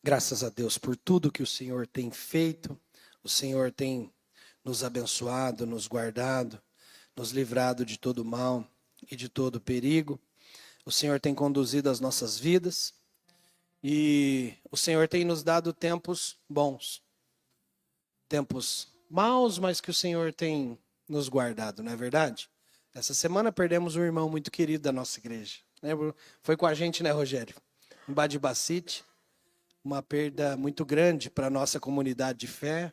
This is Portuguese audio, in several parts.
Graças a Deus por tudo que o Senhor tem feito. O Senhor tem nos abençoado, nos guardado, nos livrado de todo mal e de todo perigo. O Senhor tem conduzido as nossas vidas e o Senhor tem nos dado tempos bons. Tempos maus, mas que o Senhor tem nos guardado, não é verdade? Essa semana perdemos um irmão muito querido da nossa igreja. Foi com a gente, né, Rogério? Em Badibacite. Uma perda muito grande para a nossa comunidade de fé,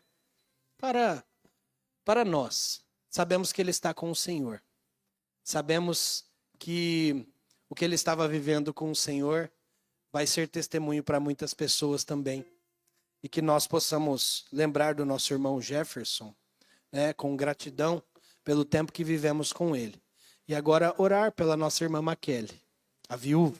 para nós. Sabemos que ele está com o Senhor. Sabemos que o que ele estava vivendo com o Senhor vai ser testemunho para muitas pessoas também. E que nós possamos lembrar do nosso irmão Jefferson, né, com gratidão pelo tempo que vivemos com ele. E agora orar pela nossa irmã Maquele, a viúva,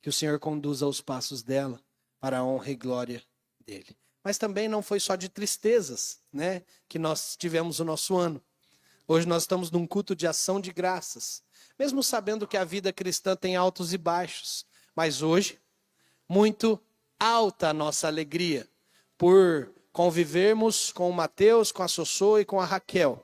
que o Senhor conduza os passos dela para a honra e glória dele. Mas também não foi só de tristezas, né, que nós tivemos o nosso ano. Hoje nós estamos num culto de ação de graças, mesmo sabendo que a vida cristã tem altos e baixos. Mas hoje, muito alta a nossa alegria por convivermos com o Mateus, com a Sossô e com a Raquel,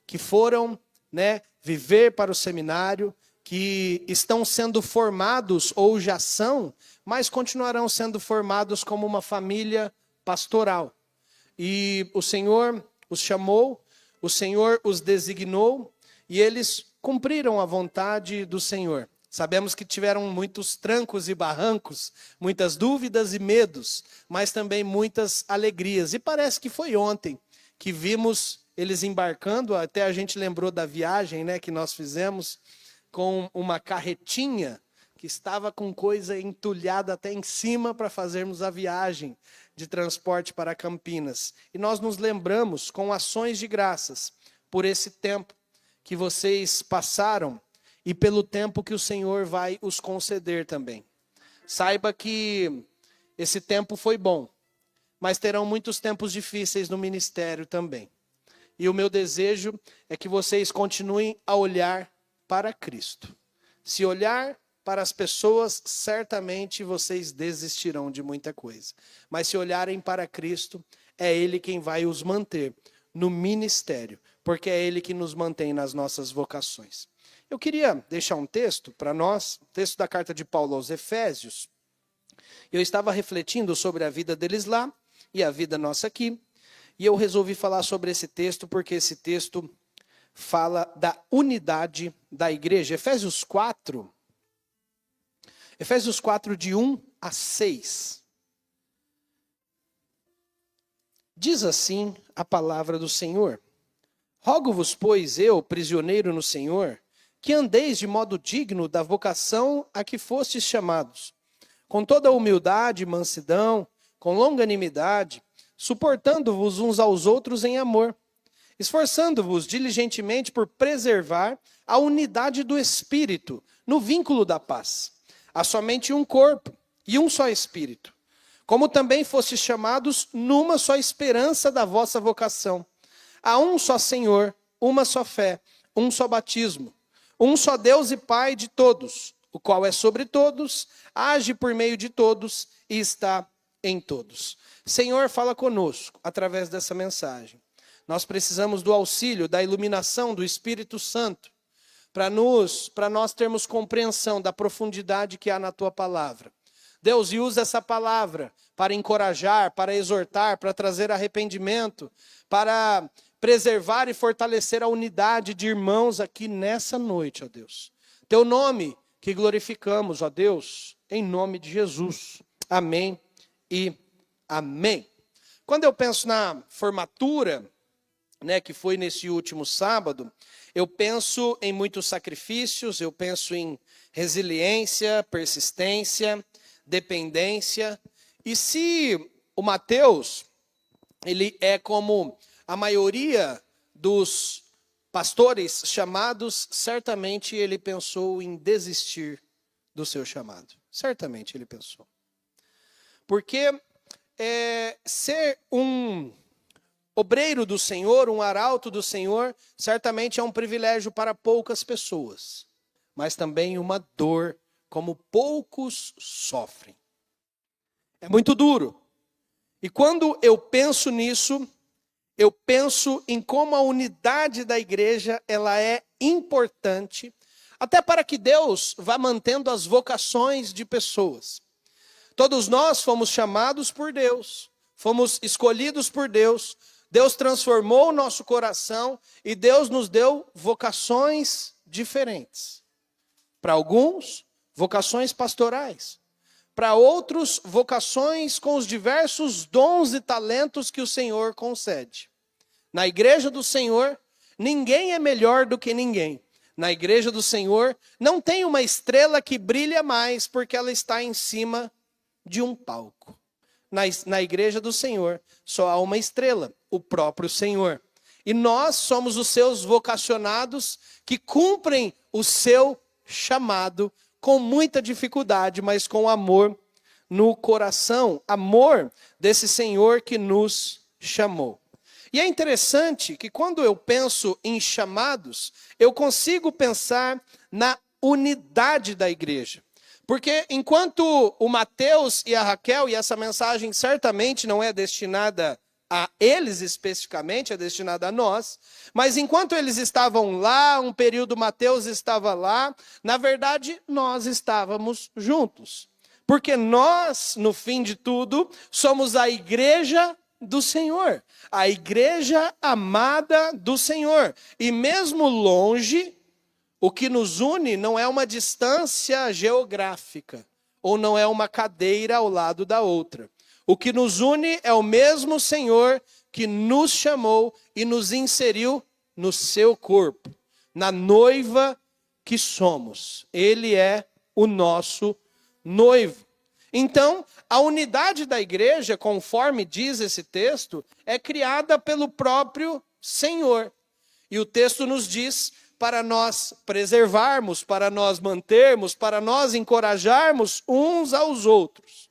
que foram, né, viver para o seminário, que estão sendo formados ou já são, mas continuarão sendo formados como uma família pastoral. E o Senhor os chamou, o Senhor os designou e eles cumpriram a vontade do Senhor. Sabemos que tiveram muitos trancos e barrancos, muitas dúvidas e medos, mas também muitas alegrias. E parece que foi ontem que vimos eles embarcando, até a gente lembrou da viagem, né, que nós fizemos, com uma carretinha que estava com coisa entulhada até em cima para fazermos a viagem de transporte para Campinas. E nós nos lembramos com ações de graças por esse tempo que vocês passaram e pelo tempo que o Senhor vai os conceder também. Saiba que esse tempo foi bom, mas terão muitos tempos difíceis no ministério também. E o meu desejo é que vocês continuem a olhar para Cristo. Se olhar para as pessoas, certamente vocês desistirão de muita coisa. Mas se olharem para Cristo, é Ele quem vai os manter no ministério, porque é Ele que nos mantém nas nossas vocações. Eu queria deixar um texto para nós, texto da carta de Paulo aos Efésios. Eu estava refletindo sobre a vida deles lá e a vida nossa aqui, e eu resolvi falar sobre esse texto porque esse texto fala da unidade da igreja. Efésios 4, de 1 a 6. Diz assim a palavra do Senhor: Rogo-vos, pois, eu, prisioneiro no Senhor, que andeis de modo digno da vocação a que fostes chamados, com toda humildade e mansidão, com longanimidade, suportando-vos uns aos outros em amor, esforçando-vos diligentemente por preservar a unidade do Espírito no vínculo da paz. Há somente um corpo e um só Espírito, como também fostes chamados numa só esperança da vossa vocação. Há um só Senhor, uma só fé, um só batismo, um só Deus e Pai de todos, o qual é sobre todos, age por meio de todos e está em todos. Senhor, fala conosco através dessa mensagem. Nós precisamos do auxílio, da iluminação do Espírito Santo, para nós termos compreensão da profundidade que há na tua palavra. Deus, e usa essa palavra para encorajar, para exortar, para trazer arrependimento, para preservar e fortalecer a unidade de irmãos aqui nessa noite, ó Deus. Teu nome que glorificamos, ó Deus, em nome de Jesus. Amém e amém. Quando eu penso na formatura, né, que foi nesse último sábado, eu penso em muitos sacrifícios, eu penso em resiliência, persistência, dependência. E se o Mateus, ele é como a maioria dos pastores chamados, certamente ele pensou em desistir do seu chamado. Certamente ele pensou. Porque ser um obreiro do Senhor, um arauto do Senhor, certamente é um privilégio para poucas pessoas, mas também uma dor como poucos sofrem. É muito duro. E quando eu penso nisso, eu penso em como a unidade da igreja ela é importante, até para que Deus vá mantendo as vocações de pessoas. Todos nós fomos chamados por Deus, fomos escolhidos por Deus, Deus transformou o nosso coração e Deus nos deu vocações diferentes. Para alguns, vocações pastorais. Para outros, vocações com os diversos dons e talentos que o Senhor concede. Na igreja do Senhor, ninguém é melhor do que ninguém. Na igreja do Senhor, não tem uma estrela que brilha mais porque ela está em cima de um palco. Na igreja do Senhor, só há uma estrela, o próprio Senhor. E nós somos os seus vocacionados que cumprem o seu chamado com muita dificuldade, mas com amor no coração, amor desse Senhor que nos chamou. E é interessante que quando eu penso em chamados, eu consigo pensar na unidade da igreja. Porque enquanto o Mateus e a Raquel, e essa mensagem certamente não é destinada a eles especificamente, é destinada a nós, mas enquanto eles estavam lá, um período Mateus estava lá, na verdade nós estávamos juntos. Porque nós, no fim de tudo, somos a igreja do Senhor, a igreja amada do Senhor. E mesmo longe, o que nos une não é uma distância geográfica, ou não é uma cadeira ao lado da outra. O que nos une é o mesmo Senhor que nos chamou e nos inseriu no seu corpo, na noiva que somos. Ele é o nosso noivo. Então, a unidade da igreja, conforme diz esse texto, é criada pelo próprio Senhor. E o texto nos diz para nós preservarmos, para nós mantermos, para nós encorajarmos uns aos outros.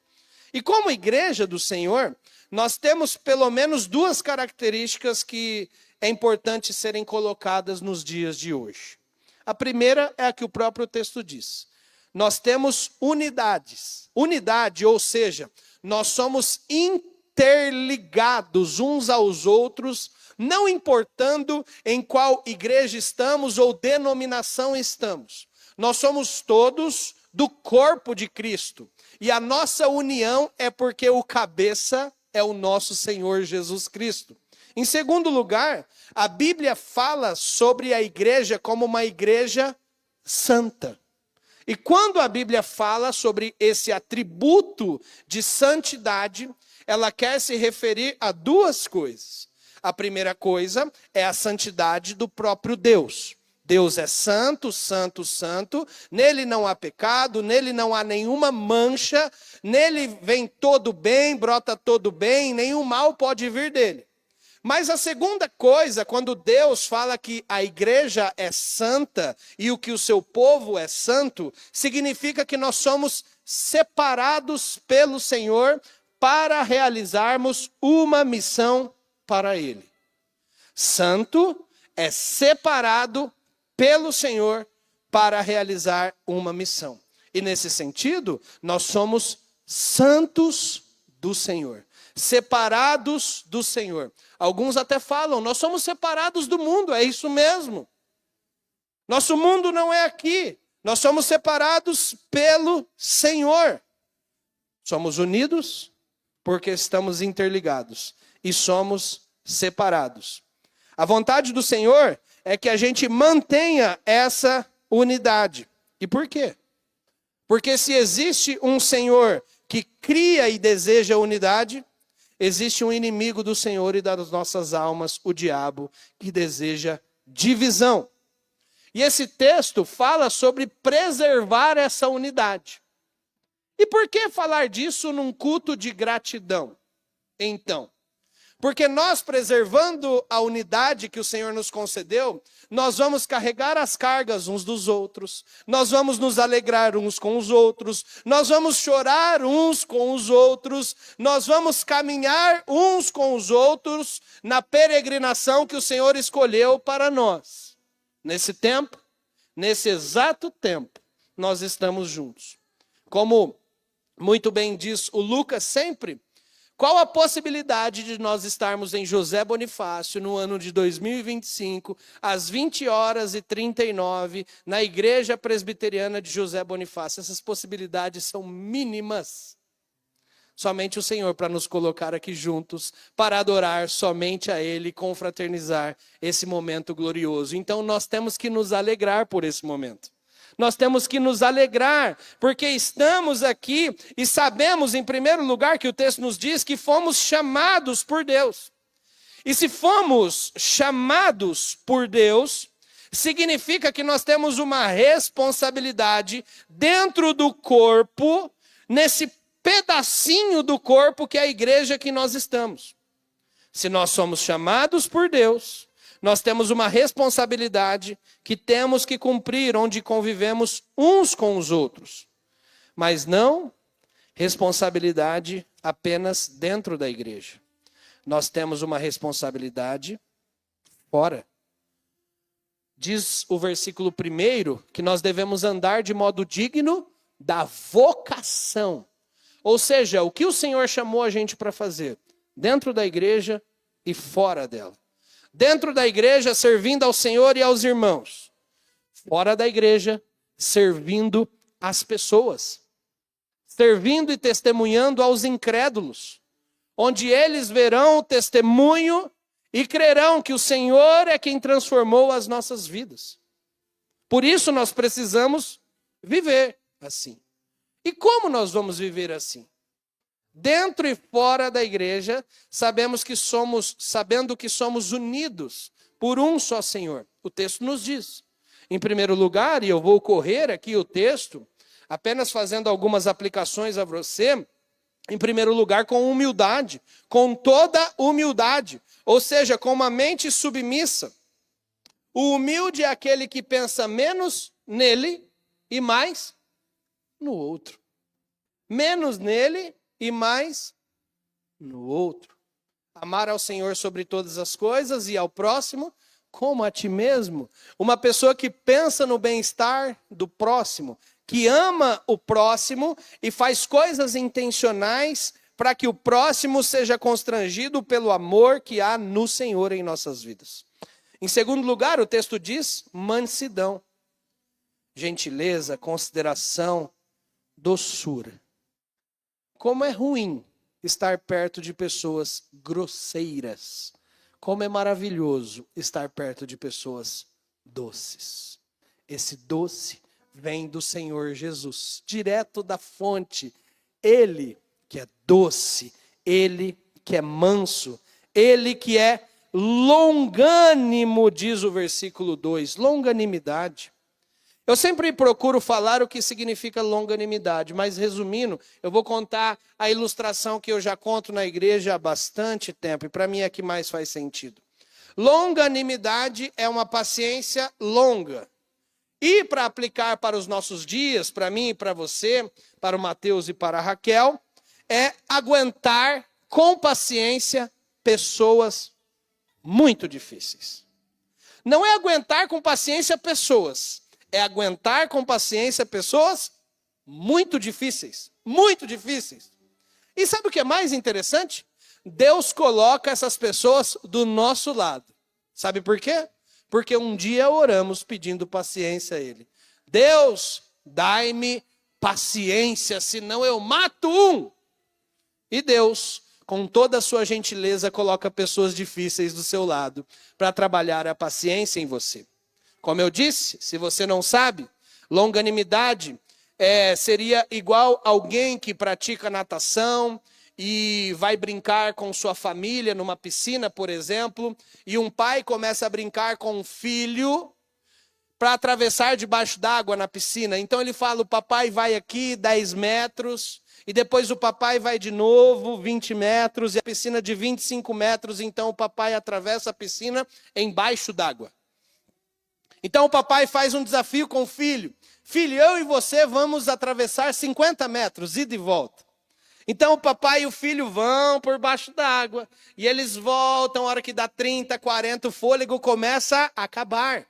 E como igreja do Senhor, nós temos pelo menos duas características que é importante serem colocadas nos dias de hoje. A primeira é a que o próprio texto diz. Nós temos unidades. Unidade, ou seja, nós somos interligados uns aos outros, não importando em qual igreja estamos ou denominação estamos. Nós somos todos do corpo de Cristo. E a nossa união é porque o cabeça é o nosso Senhor Jesus Cristo. Em segundo lugar, a Bíblia fala sobre a igreja como uma igreja santa. E quando a Bíblia fala sobre esse atributo de santidade, ela quer se referir a duas coisas. A primeira coisa é a santidade do próprio Deus. Deus é santo, santo, santo, nele não há pecado, nele não há nenhuma mancha, nele vem todo bem, brota todo bem, nenhum mal pode vir dele. Mas a segunda coisa, quando Deus fala que a igreja é santa e o que o seu povo é santo, significa que nós somos separados pelo Senhor para realizarmos uma missão para Ele. Santo é separado pelo Senhor para realizar uma missão. E nesse sentido, nós somos santos do Senhor, separados do Senhor. Alguns até falam, nós somos separados do mundo, é isso mesmo. Nosso mundo não é aqui, nós somos separados pelo Senhor. Somos unidos porque estamos interligados e somos separados. A vontade do Senhor é que a gente mantenha essa unidade. E por quê? Porque se existe um Senhor que cria e deseja unidade, existe um inimigo do Senhor e das nossas almas, o diabo, que deseja divisão. E esse texto fala sobre preservar essa unidade. E por que falar disso num culto de gratidão? Então, porque nós preservando a unidade que o Senhor nos concedeu, nós vamos carregar as cargas uns dos outros, nós vamos nos alegrar uns com os outros, nós vamos chorar uns com os outros, nós vamos caminhar uns com os outros na peregrinação que o Senhor escolheu para nós. Nesse tempo, nesse exato tempo, nós estamos juntos. Como muito bem diz o Lucas sempre, qual a possibilidade de nós estarmos em José Bonifácio no ano de 2025, às 20h39, na Igreja Presbiteriana de José Bonifácio? Essas possibilidades são mínimas. Somente o Senhor para nos colocar aqui juntos, para adorar somente a Ele, confraternizar esse momento glorioso. Então nós temos que nos alegrar por esse momento. Nós temos que nos alegrar, porque estamos aqui e sabemos, em primeiro lugar, que o texto nos diz que fomos chamados por Deus. E se fomos chamados por Deus, significa que nós temos uma responsabilidade dentro do corpo, nesse pedacinho do corpo que é a igreja que nós estamos. Se nós somos chamados por Deus, nós temos uma responsabilidade que temos que cumprir, onde convivemos uns com os outros. Mas não responsabilidade apenas dentro da igreja. Nós temos uma responsabilidade fora. Diz o versículo 1 que nós devemos andar de modo digno da vocação. Ou seja, o que o Senhor chamou a gente para fazer? Dentro da igreja e fora dela. Dentro da igreja, servindo ao Senhor e aos irmãos. Fora da igreja, servindo as pessoas. Servindo e testemunhando aos incrédulos. Onde eles verão o testemunho e crerão que o Senhor é quem transformou as nossas vidas. Por isso nós precisamos viver assim. E como nós vamos viver assim? Dentro e fora da igreja, sabendo que somos unidos por um só Senhor. O texto nos diz. Em primeiro lugar, e eu vou correr aqui o texto, apenas fazendo algumas aplicações a você, em primeiro lugar, com humildade, com toda humildade, ou seja, com uma mente submissa. O humilde é aquele que pensa menos nele e mais no outro. Menos nele e mais no outro. Amar ao Senhor sobre todas as coisas e ao próximo como a ti mesmo. Uma pessoa que pensa no bem-estar do próximo, que ama o próximo e faz coisas intencionais para que o próximo seja constrangido pelo amor que há no Senhor em nossas vidas. Em segundo lugar, o texto diz mansidão, gentileza, consideração, doçura. Como é ruim estar perto de pessoas grosseiras. Como é maravilhoso estar perto de pessoas doces. Esse doce vem do Senhor Jesus, direto da fonte. Ele que é doce, Ele que é manso, Ele que é longânimo, diz o versículo 2, longanimidade. Eu sempre procuro falar o que significa longanimidade, mas resumindo, eu vou contar a ilustração que eu já conto na igreja há bastante tempo, e para mim é que mais faz sentido. Longanimidade é uma paciência longa. E para aplicar para os nossos dias, para mim e para você, para o Mateus e para a Raquel, é aguentar com paciência pessoas muito difíceis. Não é aguentar com paciência pessoas. É aguentar com paciência pessoas muito difíceis. Muito difíceis. E sabe o que é mais interessante? Deus coloca essas pessoas do nosso lado. Sabe por quê? Porque um dia oramos pedindo paciência a Ele. Deus, dai-me paciência, senão eu mato um. E Deus, com toda a sua gentileza, coloca pessoas difíceis do seu lado para trabalhar a paciência em você. Como eu disse, se você não sabe, longanimidade seria igual alguém que pratica natação e vai brincar com sua família numa piscina, por exemplo, e um pai começa a brincar com um filho para atravessar debaixo d'água na piscina. Então ele fala, o papai vai aqui 10 metros, e depois o papai vai de novo 20 metros, e a piscina de 25 metros, então o papai atravessa a piscina embaixo d'água. Então o papai faz um desafio com o filho. Filho, eu e você vamos atravessar 50 metros, ida e volta. Então o papai e o filho vão por baixo d'água. E eles voltam, a hora que dá 30, 40, o fôlego começa a acabar.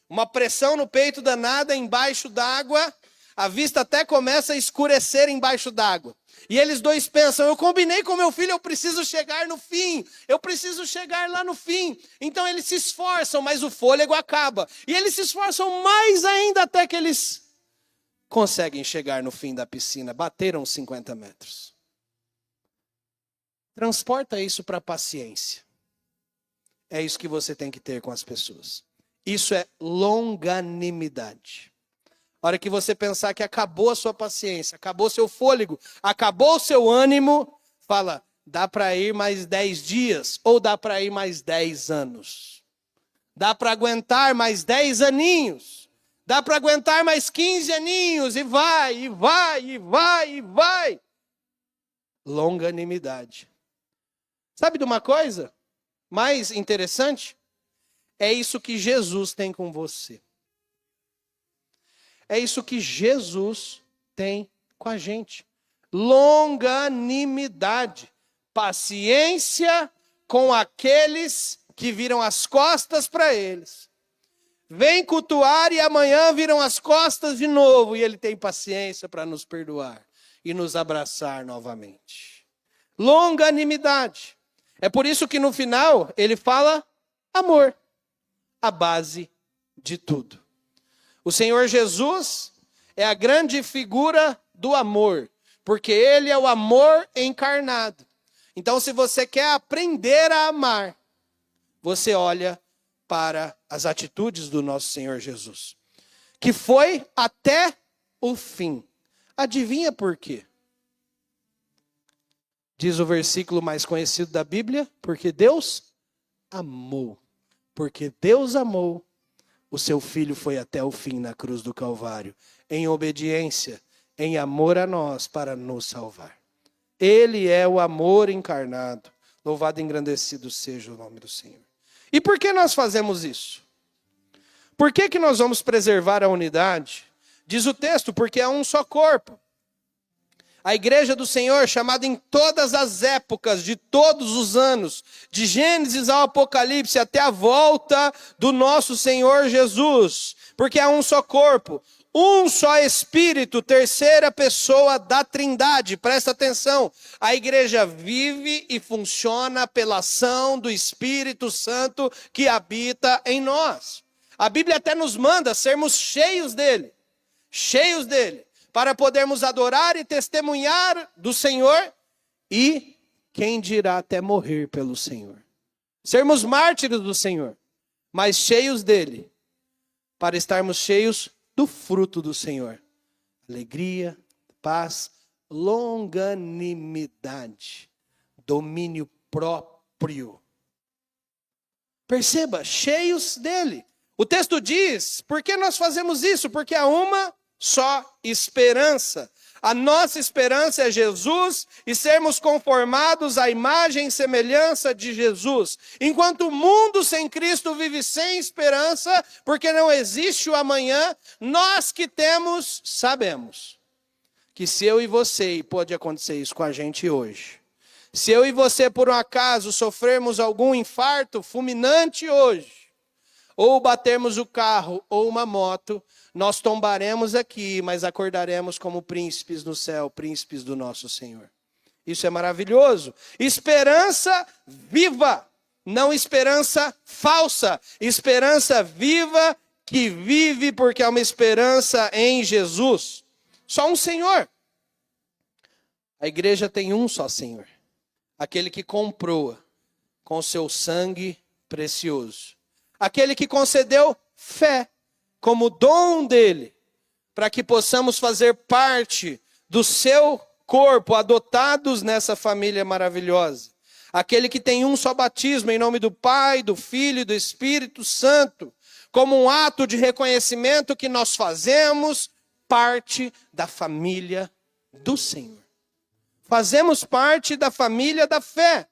Uma pressão no peito danada embaixo d'água. A vista até começa a escurecer embaixo d'água. E eles dois pensam, eu combinei com meu filho, eu preciso chegar no fim. Eu preciso chegar lá no fim. Então eles se esforçam, mas o fôlego acaba. E eles se esforçam mais ainda até que eles conseguem chegar no fim da piscina. Bateram 50 metros. Transporta isso para a paciência. É isso que você tem que ter com as pessoas. Isso é longanimidade. A hora que você pensar que acabou a sua paciência, acabou seu fôlego, acabou o seu ânimo, fala, dá para ir mais 10 dias ou dá para ir mais 10 anos. Dá para aguentar mais 10 aninhos. Dá para aguentar mais 15 aninhos e vai, e vai, e vai, e vai. Longanimidade. Sabe de uma coisa mais interessante? É isso que Jesus tem com você. É isso que Jesus tem com a gente. Longanimidade. Paciência com aqueles que viram as costas para eles. Vem cultuar e amanhã viram as costas de novo. E ele tem paciência para nos perdoar e nos abraçar novamente. Longanimidade. É por isso que no final ele fala amor. A base de tudo. O Senhor Jesus é a grande figura do amor, porque Ele é o amor encarnado. Então, se você quer aprender a amar, você olha para as atitudes do nosso Senhor Jesus, que foi até o fim. Adivinha por quê? Diz o versículo mais conhecido da Bíblia, porque Deus amou. Porque Deus amou. O seu filho foi até o fim na cruz do Calvário, em obediência, em amor a nós, para nos salvar. Ele é o amor encarnado. Louvado e engrandecido seja o nome do Senhor. E por que nós fazemos isso? Por que nós vamos preservar a unidade? Diz o texto, porque é um só corpo. A igreja do Senhor, chamada em todas as épocas, de todos os anos, de Gênesis ao Apocalipse, até a volta do nosso Senhor Jesus. Porque é um só corpo, um só Espírito, terceira pessoa da Trindade. Presta atenção, a igreja vive e funciona pela ação do Espírito Santo que habita em nós. A Bíblia até nos manda sermos cheios dele, para podermos adorar e testemunhar do Senhor e, quem dirá, até morrer pelo Senhor. Sermos mártires do Senhor, mas cheios dele, para estarmos cheios do fruto do Senhor. Alegria, paz, longanimidade, domínio próprio. Perceba, cheios dele. O texto diz, por que nós fazemos isso? Porque há uma só esperança. A nossa esperança é Jesus e sermos conformados à imagem e semelhança de Jesus. Enquanto o mundo sem Cristo vive sem esperança, porque não existe o amanhã, nós que temos, sabemos que se eu e você, e pode acontecer isso com a gente hoje, se eu e você por um acaso sofrermos algum infarto fulminante hoje, ou batermos o carro ou uma moto, nós tombaremos aqui, mas acordaremos como príncipes no céu, príncipes do nosso Senhor. Isso é maravilhoso. Esperança viva, não esperança falsa. Esperança viva que vive porque é uma esperança em Jesus. Só um Senhor. A igreja tem um só Senhor. Aquele que comprou-a com seu sangue precioso. Aquele que concedeu fé como dom dele, para que possamos fazer parte do seu corpo, adotados nessa família maravilhosa. Aquele que tem um só batismo em nome do Pai, do Filho e do Espírito Santo, como um ato de reconhecimento que nós fazemos parte da família do Senhor. Fazemos parte da família da fé.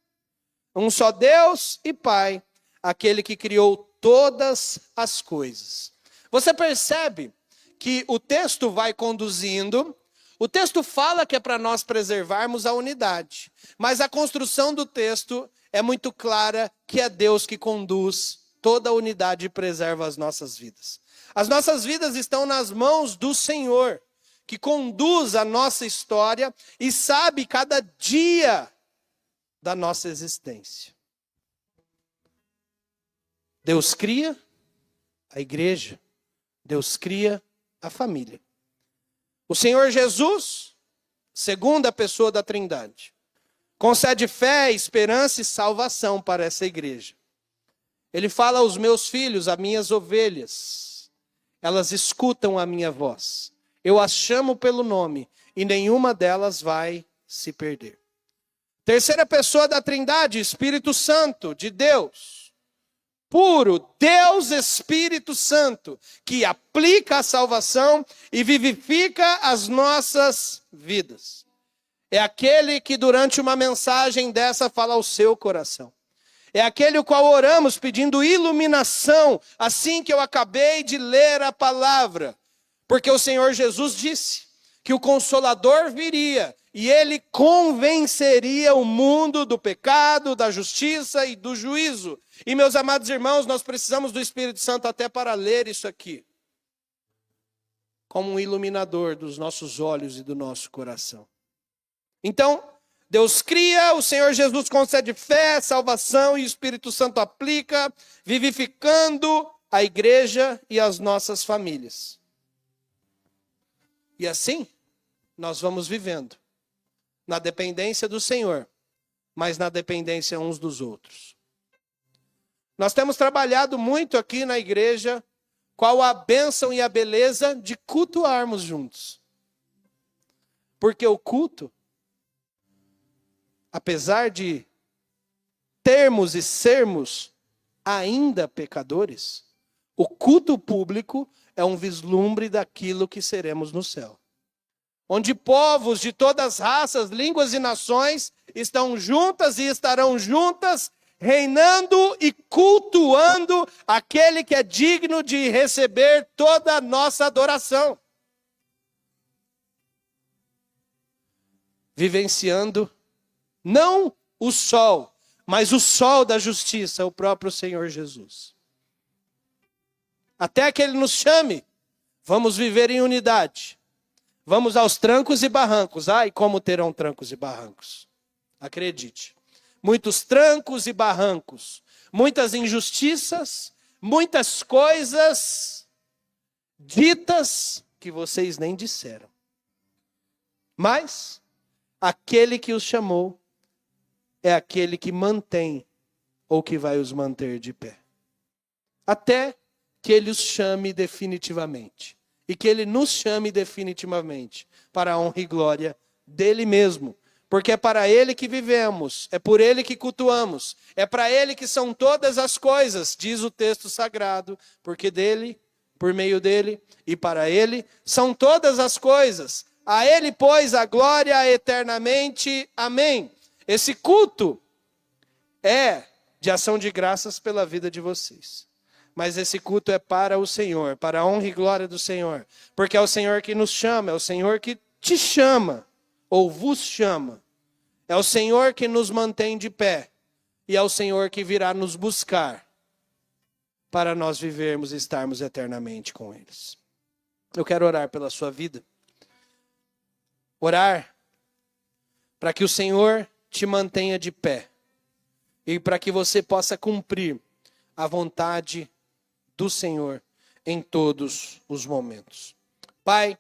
Um só Deus e Pai, aquele que criou todas as coisas. Você percebe que o texto vai conduzindo, o texto fala que é para nós preservarmos a unidade, mas a construção do texto é muito clara que é Deus que conduz toda a unidade e preserva as nossas vidas. As nossas vidas estão nas mãos do Senhor. que conduz a nossa história e sabe cada dia da nossa existência. Deus cria a igreja, Deus cria a família. O Senhor Jesus, segunda pessoa da Trindade, concede fé, esperança e salvação para essa igreja. Ele fala aos meus filhos, as minhas ovelhas, elas escutam a minha voz. Eu as chamo pelo nome e nenhuma delas vai se perder. Terceira pessoa da Trindade, Espírito Santo de Deus. Puro, Deus Espírito Santo, que aplica a salvação e vivifica as nossas vidas. É aquele que durante uma mensagem dessa fala ao seu coração. É aquele o qual oramos pedindo iluminação, assim que eu acabei de ler a palavra. Porque o Senhor Jesus disse que o Consolador viria e ele convenceria o mundo do pecado, da justiça e do juízo. E meus amados irmãos, nós precisamos do Espírito Santo até para ler isso aqui, como um iluminador dos nossos olhos e do nosso coração. Então, Deus cria, o Senhor Jesus concede fé, salvação e o Espírito Santo aplica, vivificando a igreja e as nossas famílias. E assim, nós vamos vivendo na dependência do Senhor, mas na dependência uns dos outros. Nós temos trabalhado muito aqui na igreja qual a bênção e a beleza de cultuarmos juntos. Porque o culto, apesar de termos e sermos ainda pecadores, o culto público é um vislumbre daquilo que seremos no céu. Onde povos de todas as raças, línguas e nações estão juntas e estarão juntas, reinando e cultuando aquele que é digno de receber toda a nossa adoração. Vivenciando não o sol, mas o sol da justiça, o próprio Senhor Jesus. Até que Ele nos chame, vamos viver em unidade. Vamos aos trancos e barrancos. Ai, como terão trancos e barrancos. Acredite. Muitos trancos e barrancos. Muitas injustiças. Muitas coisas ditas que vocês nem disseram. Mas aquele que os chamou é aquele que mantém ou que vai os manter de pé. Até que Ele os chame definitivamente. E que Ele nos chame definitivamente para a honra e glória dEle mesmo. Porque é para Ele que vivemos, é por Ele que cultuamos, é para Ele que são todas as coisas, diz o texto sagrado, porque dEle, por meio dEle e para Ele são todas as coisas. A Ele, pois, a glória eternamente. Amém. Esse culto é de ação de graças pela vida de vocês. Mas esse culto é para o Senhor, para a honra e glória do Senhor. Porque é o Senhor que nos chama, é o Senhor que te chama, ou vos chama. É o Senhor que nos mantém de pé. E é o Senhor que virá nos buscar para nós vivermos e estarmos eternamente com eles. Eu quero orar pela sua vida. Orar para que o Senhor te mantenha de pé. E para que você possa cumprir a vontade do Senhor em todos os momentos. Pai,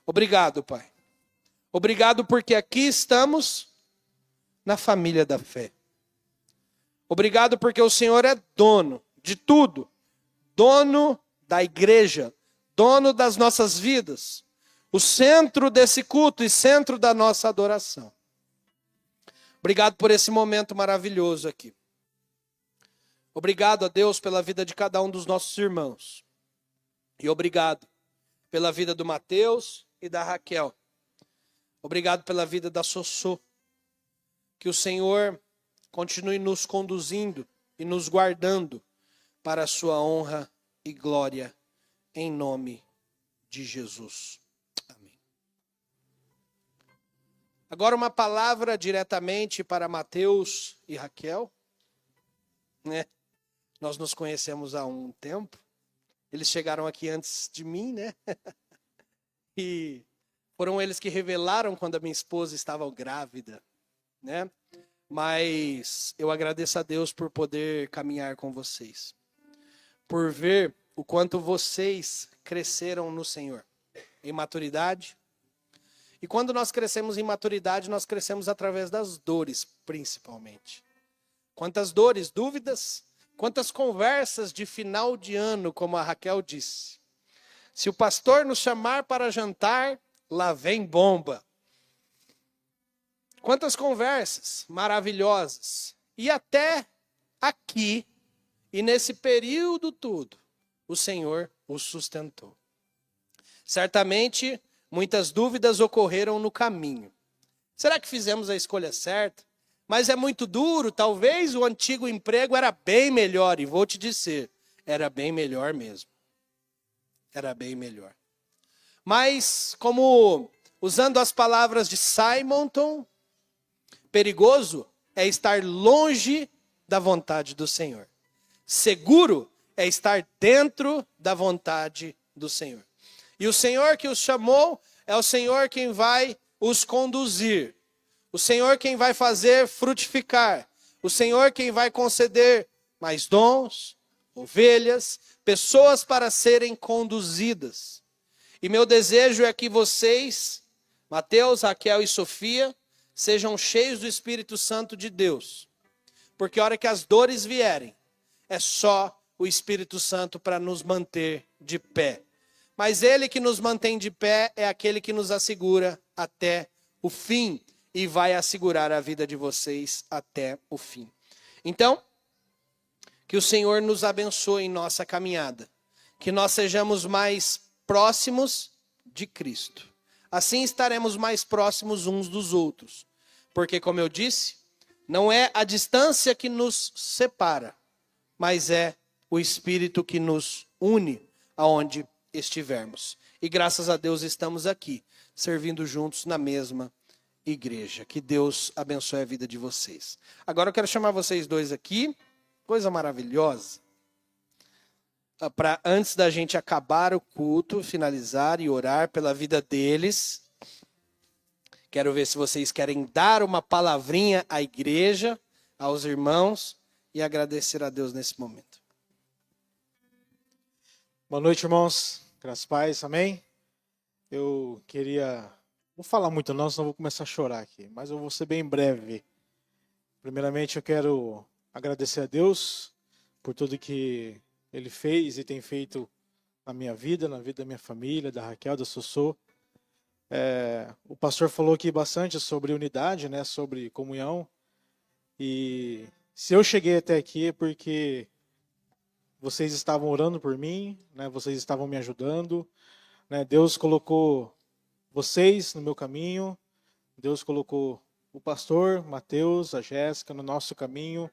obrigado, Pai. Obrigado porque aqui estamos na família da fé. Obrigado porque o Senhor é dono de tudo. Dono da igreja. Dono das nossas vidas. O centro desse culto e centro da nossa adoração. Obrigado por esse momento maravilhoso aqui. Obrigado a Deus pela vida de cada um dos nossos irmãos. E obrigado pela vida do Mateus e da Raquel. Obrigado pela vida da Sossô. Que o Senhor continue nos conduzindo e nos guardando para a sua honra e glória, em nome de Jesus. Amém. Agora uma palavra diretamente para Mateus e Raquel, né? Nós nos conhecemos há um tempo. Eles chegaram aqui antes de mim, né? E foram eles que revelaram quando a minha esposa estava grávida, né? Mas eu agradeço a Deus por poder caminhar com vocês, por ver o quanto vocês cresceram no Senhor, em maturidade. E quando nós crescemos em maturidade, nós crescemos através das dores, principalmente. Quantas dores, dúvidas, quantas conversas de final de ano, como a Raquel disse. Se o pastor nos chamar para jantar, lá vem bomba. Quantas conversas maravilhosas. E até aqui, e nesse período todo, o Senhor os sustentou. Certamente, muitas dúvidas ocorreram no caminho. Será que fizemos a escolha certa? Mas é muito duro, talvez o antigo emprego era bem melhor. E vou te dizer, era bem melhor mesmo. Era bem melhor. Mas, como usando as palavras de Simonton, perigoso é estar longe da vontade do Senhor. Seguro é estar dentro da vontade do Senhor. E o Senhor que os chamou é o Senhor quem vai os conduzir. O Senhor quem vai fazer frutificar. O Senhor quem vai conceder mais dons, ovelhas, pessoas para serem conduzidas. E meu desejo é que vocês, Mateus, Raquel e Sofia, sejam cheios do Espírito Santo de Deus. Porque a hora que as dores vierem, é só o Espírito Santo para nos manter de pé. Mas ele que nos mantém de pé é aquele que nos assegura até o fim e vai assegurar a vida de vocês até o fim. Então, que o Senhor nos abençoe em nossa caminhada, que nós sejamos mais próximos de Cristo. Assim estaremos mais próximos uns dos outros, porque, como eu disse, não é a distância que nos separa, mas é o Espírito que nos une aonde estivermos. E graças a Deus estamos aqui, servindo juntos na mesma igreja. Que Deus abençoe a vida de vocês. Agora eu quero chamar vocês dois aqui, coisa maravilhosa, para antes da gente acabar o culto, finalizar e orar pela vida deles. Quero ver se vocês querem dar uma palavrinha à igreja, aos irmãos e agradecer a Deus nesse momento. Boa noite, irmãos. Graças a Deus, amém? Eu queria... Não vou falar muito não, senão eu vou começar a chorar aqui. Mas eu vou ser bem breve. Primeiramente, eu quero agradecer a Deus por tudo que Ele fez e tem feito na minha vida, na vida da minha família, da Raquel, da Sossô. O pastor falou aqui bastante sobre unidade, né, sobre comunhão. E se eu cheguei até aqui é porque vocês estavam orando por mim, né, vocês estavam me ajudando. Né, Deus colocou vocês no meu caminho. Deus colocou o pastor Mateus, a Jéssica no nosso caminho.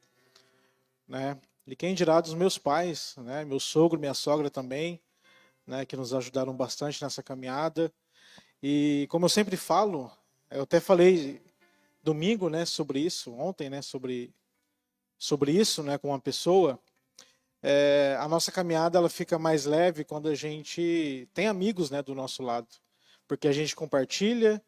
Né, e quem dirá dos meus pais, né, meu sogro, minha sogra também, né, que nos ajudaram bastante nessa caminhada. E como eu sempre falo, eu até falei domingo, né, sobre isso, ontem, né, sobre isso, né, com uma pessoa. A nossa caminhada ela fica mais leve quando a gente tem amigos, né, do nosso lado, porque a gente compartilha,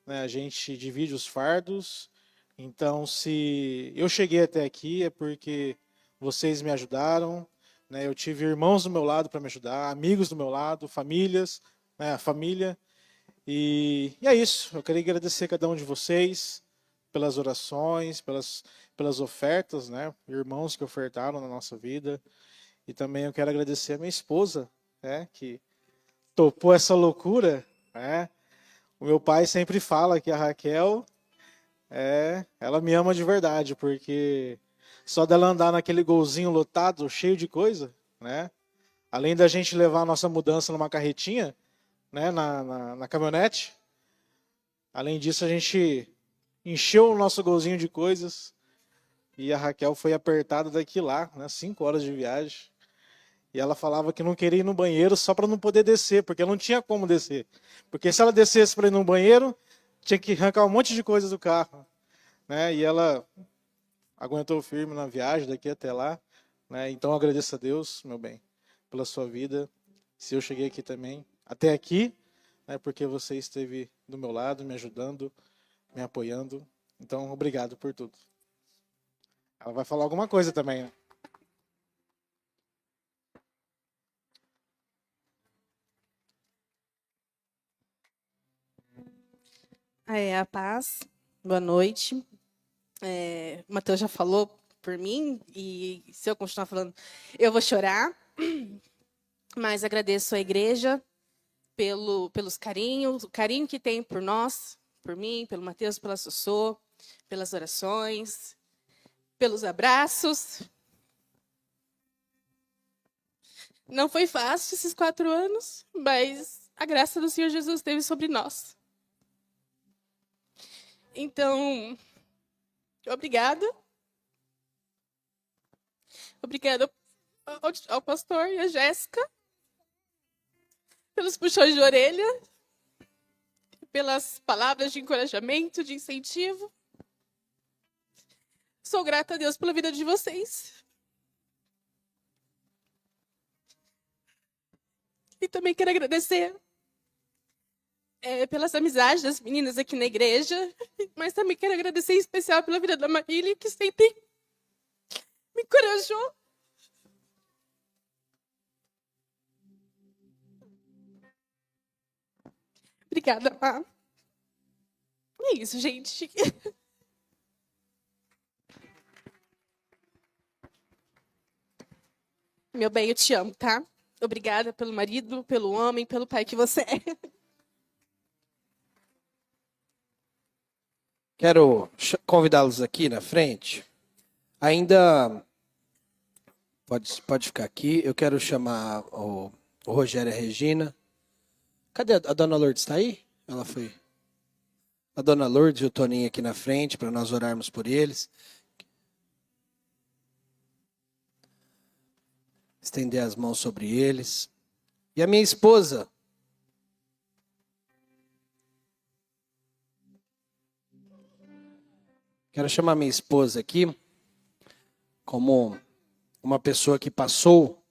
né, a gente divide os fardos. Então, se eu cheguei até aqui é porque vocês me ajudaram, né, eu tive irmãos do meu lado para me ajudar, amigos do meu lado, famílias, né, a família. E é isso, eu queria agradecer a cada um de vocês pelas orações, pelas ofertas, né? Irmãos que ofertaram na nossa vida. E também eu quero agradecer a minha esposa, né? Que topou essa loucura. Né? O meu pai sempre fala que a Raquel, ela me ama de verdade, porque só dela andar naquele golzinho lotado, cheio de coisa, né? Além da gente levar a nossa mudança numa carretinha, né, na caminhonete. Além disso, a gente encheu o nosso golzinho de coisas e a Raquel foi apertada daqui lá, né, 5 horas de viagem. E ela falava que não queria ir no banheiro só para não poder descer, porque não tinha como descer. Porque se ela descesse para ir no banheiro, tinha que arrancar um monte de coisa do carro. Né, e ela aguentou firme na viagem daqui até lá. Né, então eu agradeço a Deus, meu bem, pela sua vida. Se eu cheguei aqui também, até aqui, né, porque você esteve do meu lado, me ajudando, me apoiando. Então, obrigado por tudo. Ela vai falar alguma coisa também, né? A paz, boa noite. O Matheus já falou por mim, e se eu continuar falando, eu vou chorar. Mas agradeço à igreja pelos carinhos, o carinho que tem por nós, por mim, pelo Matheus, pela Sossô, pelas orações, pelos abraços. Não foi fácil esses 4 anos, mas a graça do Senhor Jesus esteve sobre nós. Então, obrigada. Obrigada ao pastor e à Jéssica pelos puxões de orelha, pelas palavras de encorajamento, de incentivo. Sou grata a Deus pela vida de vocês. E também quero agradecer pelas amizades das meninas aqui na igreja, mas também quero agradecer em especial pela vida da Marília, que sempre me encorajou. Obrigada, Má. É isso, gente. Meu bem, eu te amo, tá? Obrigada pelo marido, pelo homem, pelo pai que você é. Quero convidá-los aqui na frente. Ainda pode ficar aqui. Eu quero chamar o Rogério e a Regina. Cadê a dona Lourdes? Está aí? Ela foi. A dona Lourdes e o Toninho aqui na frente para nós orarmos por eles. Estender as mãos sobre eles. E a minha esposa. Quero chamar minha esposa aqui como uma pessoa que passou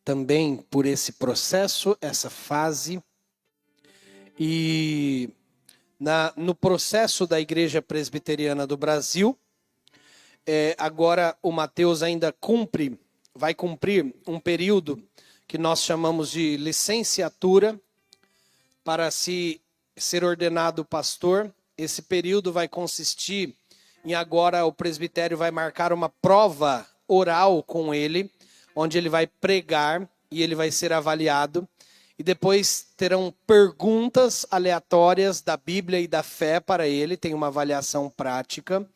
também por esse processo, essa fase. E no processo da Igreja Presbiteriana do Brasil, agora o Matheus ainda vai cumprir um período que nós chamamos de licenciatura para ser ordenado pastor. Esse período vai consistir em agora o presbitério vai marcar uma prova oral com ele, onde ele vai pregar e ele vai ser avaliado. E depois terão perguntas aleatórias da Bíblia e da fé para ele, tem uma avaliação prática.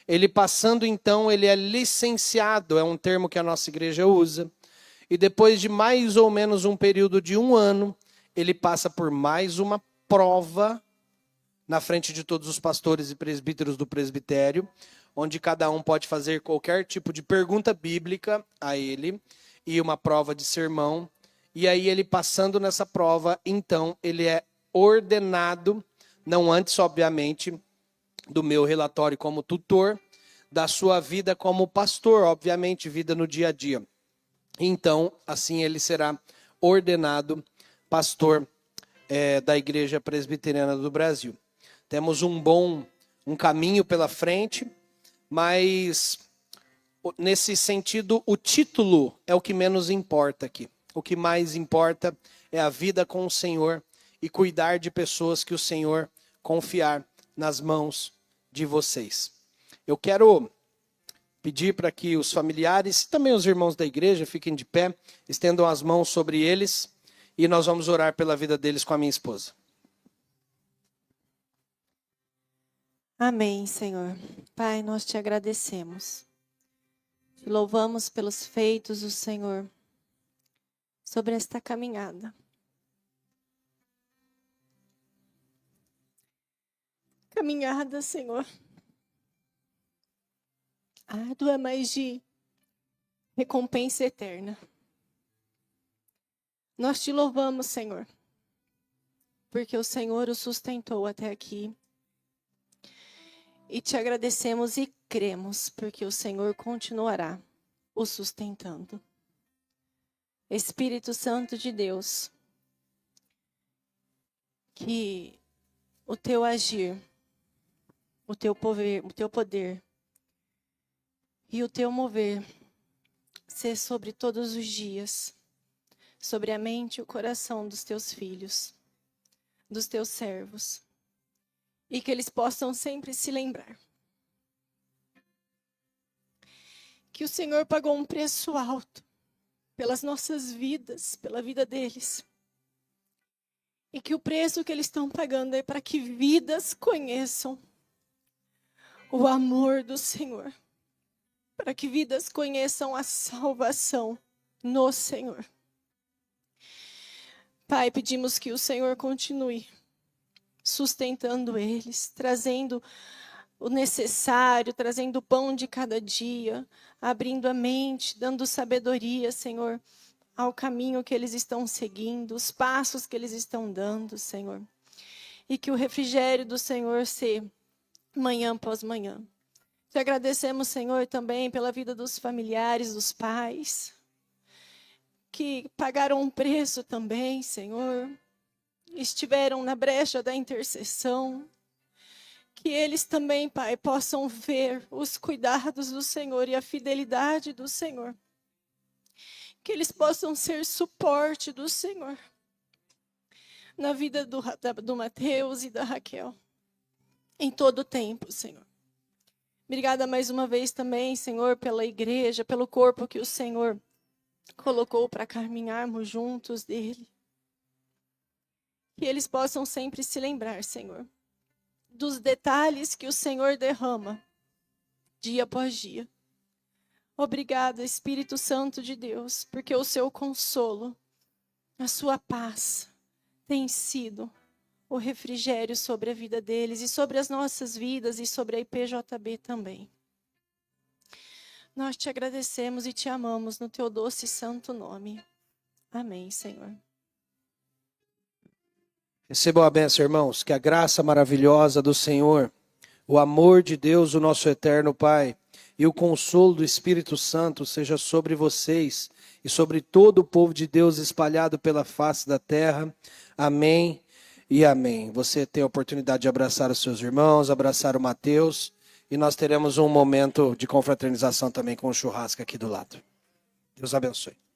Ele passando então, ele é licenciado, é um termo que a nossa igreja usa. E depois de mais ou menos um período de 1 ano, ele passa por mais uma prova na frente de todos os pastores e presbíteros do presbitério, onde cada um pode fazer qualquer tipo de pergunta bíblica a ele, e uma prova de sermão. E aí ele passando nessa prova, então ele é ordenado, não antes, obviamente, do meu relatório como tutor, da sua vida como pastor, obviamente, vida no dia a dia. Então, assim ele será ordenado pastor da Igreja Presbiteriana do Brasil. Temos um caminho pela frente, mas nesse sentido, o título é o que menos importa aqui. O que mais importa é a vida com o Senhor e cuidar de pessoas que o Senhor confiar nas mãos de vocês. Eu quero pedir para que os familiares e também os irmãos da igreja fiquem de pé, estendam as mãos sobre eles e nós vamos orar pela vida deles com a minha esposa. Amém, Senhor. Pai, nós te agradecemos. Te louvamos pelos feitos do Senhor sobre esta caminhada. Caminhada, Senhor. Árdua, mas de recompensa eterna. Nós te louvamos, Senhor, porque o Senhor o sustentou até aqui. E te agradecemos e cremos, porque o Senhor continuará o sustentando. Espírito Santo de Deus, que o teu agir, o teu poder e o teu mover ser sobre todos os dias, sobre a mente e o coração dos teus filhos, dos teus servos, e que eles possam sempre se lembrar que o Senhor pagou um preço alto pelas nossas vidas, pela vida deles. E que o preço que eles estão pagando é para que vidas conheçam o amor do Senhor. Para que vidas conheçam a salvação no Senhor. Pai, pedimos que o Senhor continue sustentando eles, trazendo o necessário, trazendo o pão de cada dia, abrindo a mente, dando sabedoria, Senhor, ao caminho que eles estão seguindo, os passos que eles estão dando, Senhor. E que o refrigério do Senhor seja manhã após manhã. Te agradecemos, Senhor, também pela vida dos familiares, dos pais, que pagaram um preço também, Senhor, estiveram na brecha da intercessão. Que eles também, Pai, possam ver os cuidados do Senhor e a fidelidade do Senhor. Que eles possam ser suporte do Senhor na vida do Mateus e da Raquel, em todo o tempo, Senhor. Obrigada mais uma vez também, Senhor, pela igreja, pelo corpo que o Senhor colocou para caminharmos juntos dele. Que eles possam sempre se lembrar, Senhor, dos detalhes que o Senhor derrama dia após dia. Obrigada, Espírito Santo de Deus, porque o seu consolo, a sua paz, tem sido o refrigério sobre a vida deles e sobre as nossas vidas e sobre a IPJB também. Nós te agradecemos e te amamos no teu doce e santo nome. Amém, Senhor. Recebam a bênção, irmãos, que a graça maravilhosa do Senhor, o amor de Deus, o nosso eterno Pai, e o consolo do Espírito Santo seja sobre vocês e sobre todo o povo de Deus espalhado pela face da terra. Amém e amém. Você tem a oportunidade de abraçar os seus irmãos, abraçar o Mateus, e nós teremos um momento de confraternização também com o churrasco aqui do lado. Deus abençoe.